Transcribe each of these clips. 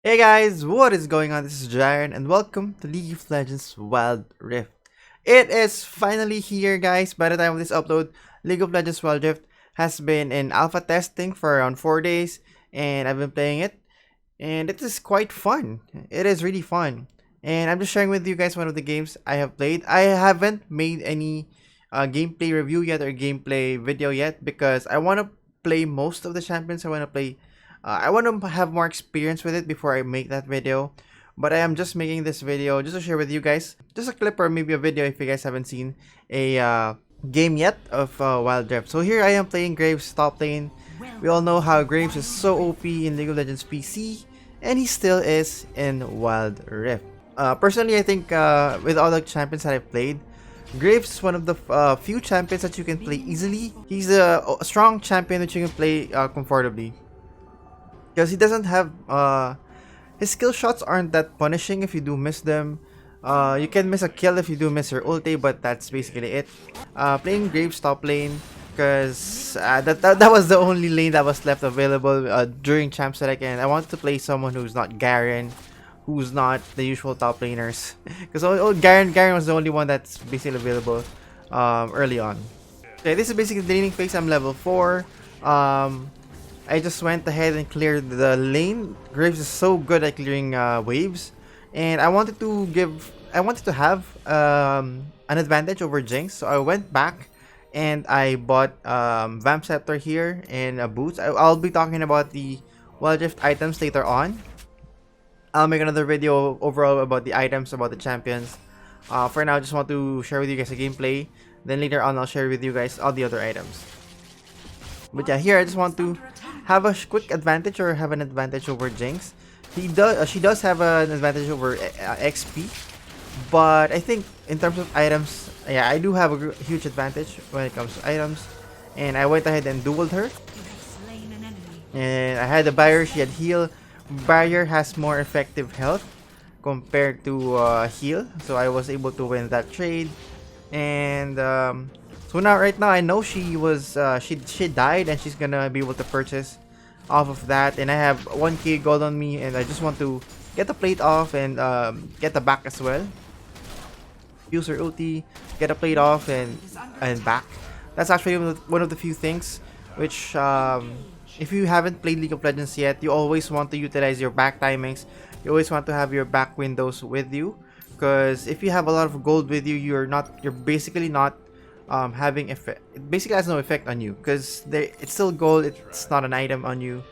Hey guys, what is going on? This is Jaren and welcome to League of Legends Wild Rift. It is finally here guys. By the time of this upload, League of Legends Wild Rift has been in alpha testing for around 4 days and I've been playing it and it is quite fun. It is really fun. And I'm just sharing with you guys one of the games I have played. I haven't made any gameplay review yet or gameplay video yet because I want to play most of the champions. I want to have more experience with it before I make that video. But I am just making this video just to share with you guys. Just a clip or maybe a video if you guys haven't seen a game yet of Wild Rift. So here I am playing Graves top lane. We all know how Graves is so OP in League of Legends PC. And he still is in Wild Rift. Personally, I think with all the champions that I've played, Graves is one of the few champions that you can play easily. He's a strong champion that you can play comfortably. Because he doesn't have his skill shots aren't that punishing if you do miss them. You can miss a kill if you do miss your ulti, but that's basically it. Playing Graves top lane because that was the only lane that was left available during Champ Select, and I wanted to play someone who's not Garen, who's not the usual top laners. Because Garen was the only one that's basically available early on. Okay, this is basically the laning phase. I'm level 4. I just went ahead and cleared the lane. Graves is so good at clearing waves, and I wanted to have an advantage over Jinx, so I went back and I bought Vamp Scepter here and boots. I'll be talking about the Wild Rift items later on. I'll make another video overall about the items, about the champions. For now, I just want to share with you guys a gameplay. Then later on, I'll share with you guys all the other items. But yeah, here I just want to have a quick advantage or have an advantage over Jinx. She does have an advantage over XP, but I think in terms of items, yeah, I do have a huge advantage when it comes to items. And I went ahead and dueled her. And I had a barrier, she had heal. Barrier has more effective health compared to heal, so I was able to win that trade. And so right now I know she died and she's gonna be able to purchase off of that, and I have 1k gold on me, and I just want to get the plate off and get the back as well. Use her ulti, get a plate off and back. That's actually one of the few things which if you haven't played League of Legends yet, you always want to utilize your back timings. You always want to have your back windows with you, because if you have a lot of gold with you, you're basically not having effect. It basically has no effect on you because it's still gold. It's not an item on you.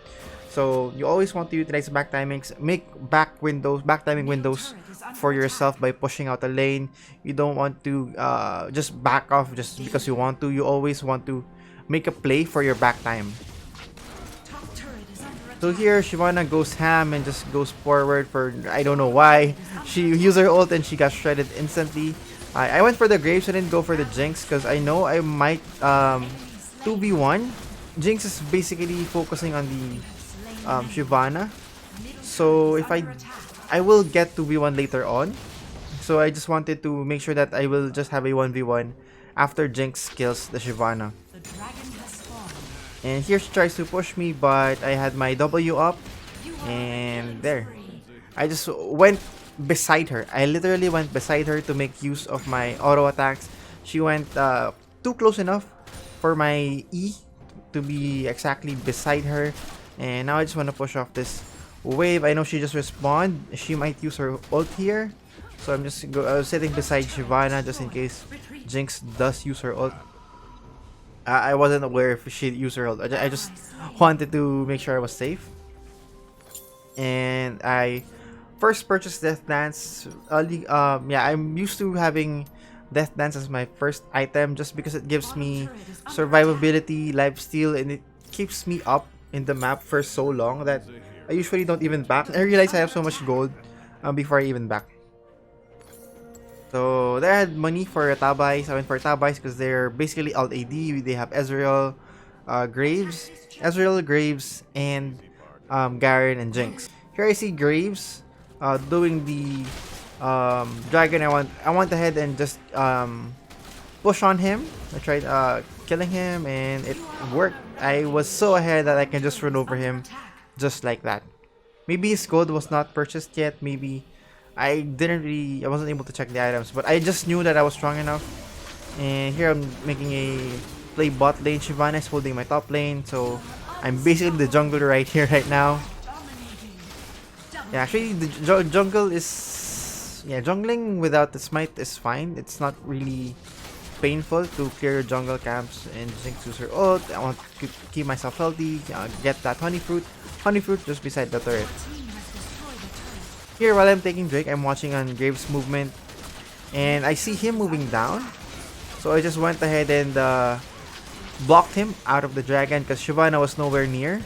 So you always want to utilize back timings. Make back timing windows for yourself by pushing out a lane. You don't want to just back off just because you want to. You always want to make a play for your back time. So here, Shyvana goes ham and just goes forward for I don't know why. She used her ult and she got shredded instantly. I went for the Graves, I didn't go for the Jinx because I know I might 2v1. Jinx is basically focusing on the Shyvana. So if I will get 2v1 later on. So I just wanted to make sure that I will just have a 1v1 after Jinx kills the Shyvana. And here she tries to push me, but I had my W up. And there. I just went beside her. I literally went beside her to make use of my auto attacks. She went too close enough for my E to be exactly beside her. And now I just want to push off this wave. I know she just respawned. She might use her ult here. So I'm just sitting beside Shyvana just in case Jinx does use her ult. I wasn't aware if she'd use her ult. I just wanted to make sure I was safe. And I first purchased Death Dance. Yeah, I'm used to having Death Dance as my first item just because it gives me survivability, lifesteal, and it keeps me up in the map for so long that I usually don't even back. I realize I have so much gold before I even back. So there I had money for Tabais. I went for Tabais because they're basically all AD. They have Ezreal, Graves, and Garen and Jinx. Here I see Graves doing the dragon. I went ahead and just push on him. I tried killing him and it worked. I was so ahead that I can just run over him just like that. Maybe his gold was not purchased yet. Maybe I wasn't able to check the items, but I just knew that I was strong enough. And here I'm making a play bot lane. Shyvana is holding my top lane, so I'm basically the jungler right here, right now. Yeah, actually, the jungle is... Yeah, jungling without the smite is fine. It's not really painful to clear jungle camps and Jinx use her ult. I want to keep myself healthy, get that honey fruit. Honey fruit just beside the turret. Here, while I'm taking Drake, I'm watching on Graves' movement. And I see him moving down. So I just went ahead and blocked him out of the dragon because Shyvana was nowhere near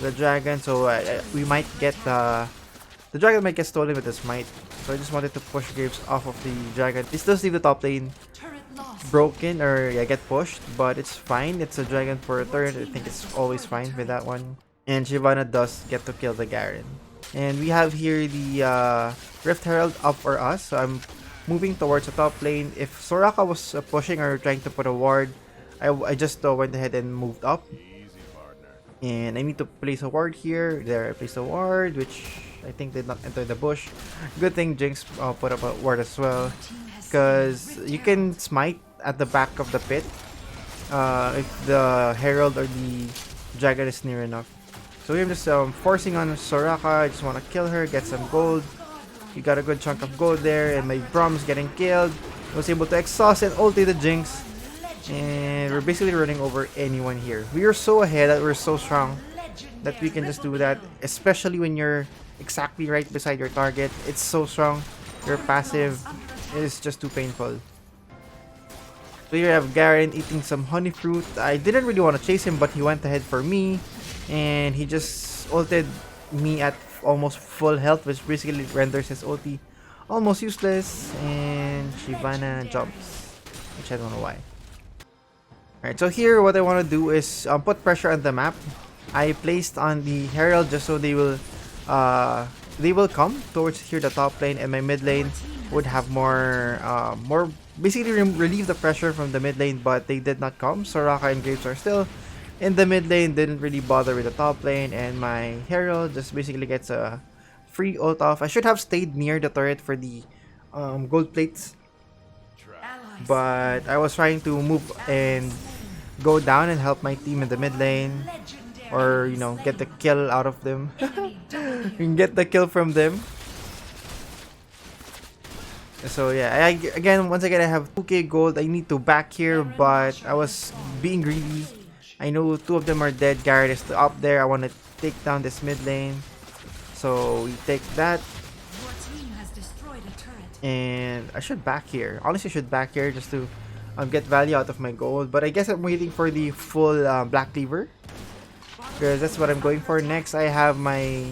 the dragon. So we might get... the dragon might get stolen with the smite. So I just wanted to push Graves off of the dragon. He still leave the top lane broken or yeah, get pushed, but it's fine. It's a dragon for a turn. I think it's always fine with that one. And Shyvana does get to kill the Garen. And we have here the Rift Herald up for us. So I'm moving towards the top lane. If Soraka was pushing or trying to put a ward, I just went ahead and moved up. And I need to place a ward here. There, I placed a ward, which I think did not enter the bush. Good thing Jinx put up a ward as well. Because you can smite at the back of the pit if the Herald or the Dragon is near enough. So I'm just forcing on Soraka. I just want to kill her, get some gold. We got a good chunk of gold there, and my Brahm's getting killed. I was able to exhaust and ulti the Jinx. And we're basically running over anyone here. We are so ahead that we're so strong that we can just do that. Especially when you're exactly right beside your target. It's so strong. Your passive is just too painful. So here I have Garen eating some honey fruit. I didn't really want to chase him, but he went ahead for me. And he just ulted me at almost full health, which basically renders his ulti almost useless. And Shyvana jumps, which I don't know why. Alright, so here what I want to do is put pressure on the map. I placed on the Herald just so they will come towards here the top lane, and my mid lane would have more basically relieve the pressure from the mid lane, but they did not come. Soraka and Graves are still in the mid lane, didn't really bother with the top lane, and my Herald just basically gets a free ult off. I should have stayed near the turret for the gold plates, but I was trying to move and go down and help my team in the mid lane, or you know, get the kill out of them. Get the kill from them. So yeah, once again I have 2k gold. I need to back here, but I was being greedy. I know two of them are dead. Garen is up there. I want to take down this mid lane, so we take that. And I should back here. Honestly, I should back here just to get value out of my gold. But I guess I'm waiting for the full Black Cleaver, because that's what I'm going for. Next, I have my...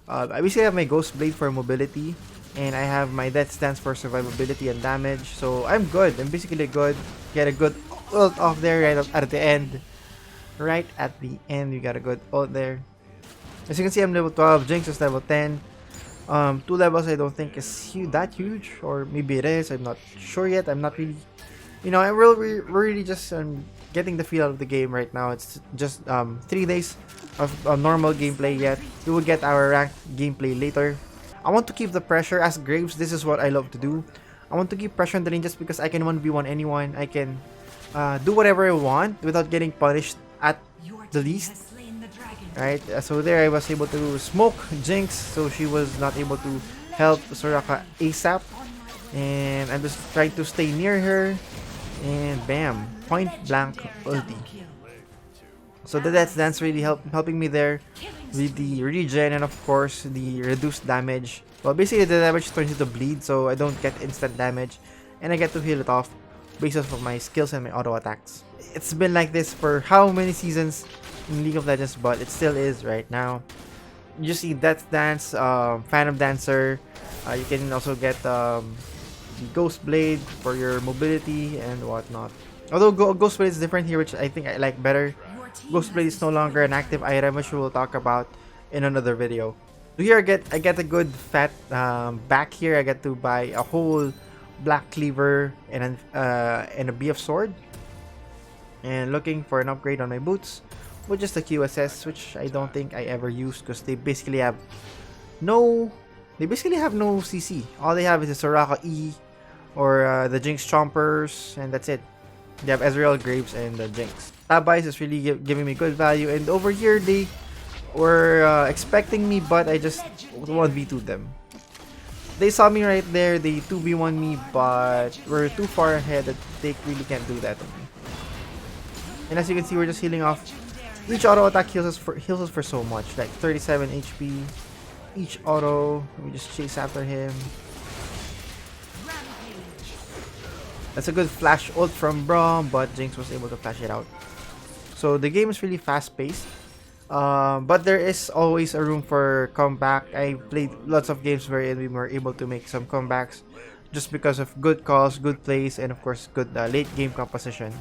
I basically have my Ghost Blade for mobility. And I have my Death Stance for survivability and damage. So I'm good. I'm basically good. Get a good ult off there right at the end. Right at the end, we got a good ult there. As you can see, I'm level 12. Jinx is level 10. 2 levels I don't think is that huge, or maybe it is. I'm not sure yet. I'm not really, you know, we're really just getting the feel of the game right now. It's just 3 days of normal gameplay yet. We will get our ranked gameplay later. I want to keep the pressure as Graves. This is what I love to do. I want to keep pressure on the lane just because I can 1v1 anyone. I can do whatever I want without getting punished at the least. Right, so there I was able to smoke Jinx, so she was not able to help Soraka ASAP. And I'm just trying to stay near her. And bam, point blank ulti. So the Death Dance really helping me there with the regen and of course the reduced damage. Well, basically the damage turns into bleed, so I don't get instant damage. And I get to heal it off based off of my skills and my auto attacks. It's been like this for how many seasons in League of Legends, but it still is right now. You see Death Dance, Phantom Dancer. You can also get the Ghost Blade for your mobility and whatnot. Although Ghost Blade is different here, which I think I like better. Ghost Blade is no longer an active item, which we will talk about in another video. So here I get a good fat back here. I get to buy a whole Black Cleaver and a BF sword. And looking for an upgrade on my boots, which is the QSS, which I don't think I ever use because they basically have no, they basically have no CC. All they have is the Soraka E or the Jinx Chompers, and that's it. They have Ezreal, Graves, and the Jinx. Tabais is really giving me good value, and over here they were expecting me, but I just 1v2'd them. They saw me right there, they 2v1 me, but we're too far ahead that they really can't do that to me. And as you can see, we're just healing off. Each auto attack heals us for so much, like 37 HP. Each auto, we just chase after him. That's a good flash ult from Braum, but Jinx was able to flash it out. So the game is really fast paced. But there is always a room for comeback. I played lots of games where we were able to make some comebacks just because of good calls, good plays, and of course good late game composition.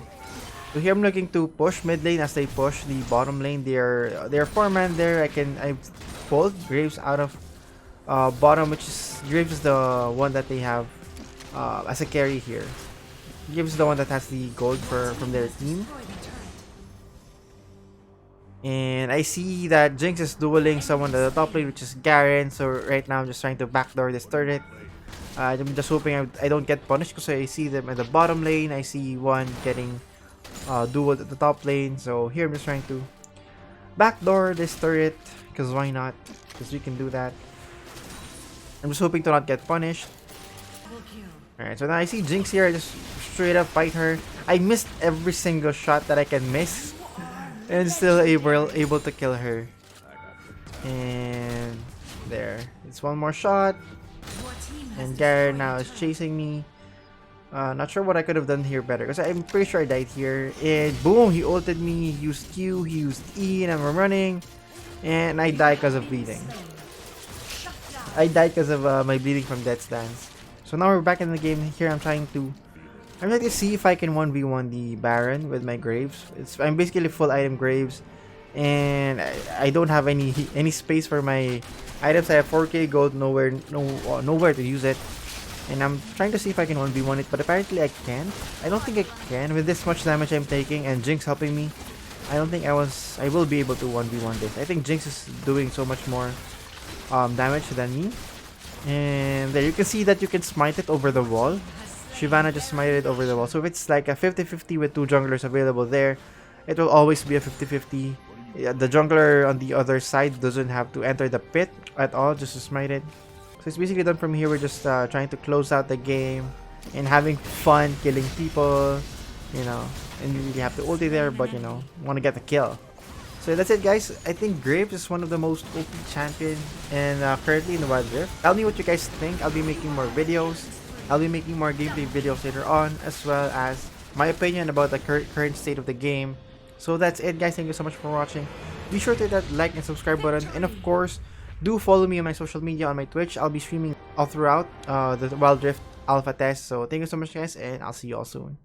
So here I'm looking to push mid lane as they push the bottom lane. They're 4-man there. I pulled Graves out of bottom, which is Graves is the one that they have as a carry here. Graves is the one that has the gold from their team. And I see that Jinx is dueling someone at the top lane, which is Garen. So right now I'm just trying to backdoor this turret. I'm just hoping I don't get punished because I see them at the bottom lane. I see one getting dueled at the top lane. So here I'm just trying to backdoor this turret because why not? Because we can do that. I'm just hoping to not get punished. Alright, so now I see Jinx here. I just straight up fight her. I missed every single shot that I can miss. And still able to kill her. And there. It's one more shot. And Garen now is chasing me. Not sure what I could have done here better. Because I'm pretty sure I died here. And boom, he ulted me. He used Q, he used E, and I'm running. And I die because of bleeding. I died because of my bleeding from Death's Dance. So now we're back in the game. Here I'm trying to see if I can 1v1 the Baron with my Graves. I'm basically full item Graves, and I don't have any space for my items. I have 4k gold, nowhere to use it, and I'm trying to see if I can 1v1 it, but apparently I can't. I don't think I can with this much damage I'm taking and Jinx helping me. I don't think I will be able to 1v1 this. I think Jinx is doing so much more damage than me. And there you can see that you can smite it over the wall. Shyvana just smited it over the wall. So if it's like a 50-50 with two junglers available there, it will always be a 50-50. The jungler on the other side doesn't have to enter the pit at all just to smite it. So it's basically done from here. We're just trying to close out the game and having fun killing people, you know. And you really have to ulti there, but you know, want to get the kill. So that's it, guys. I think Graves is one of the most OP champion and currently in the Wild Rift. Tell me what you guys think. I'll be making more videos. I'll be making more gameplay videos later on, as well as my opinion about the current state of the game. So that's it, guys. Thank you so much for watching. Be sure to hit that like and subscribe button, and of course, do follow me on my social media, on my Twitch. I'll be streaming all throughout the Wild Rift alpha test. So thank you so much, guys, and I'll see you all soon.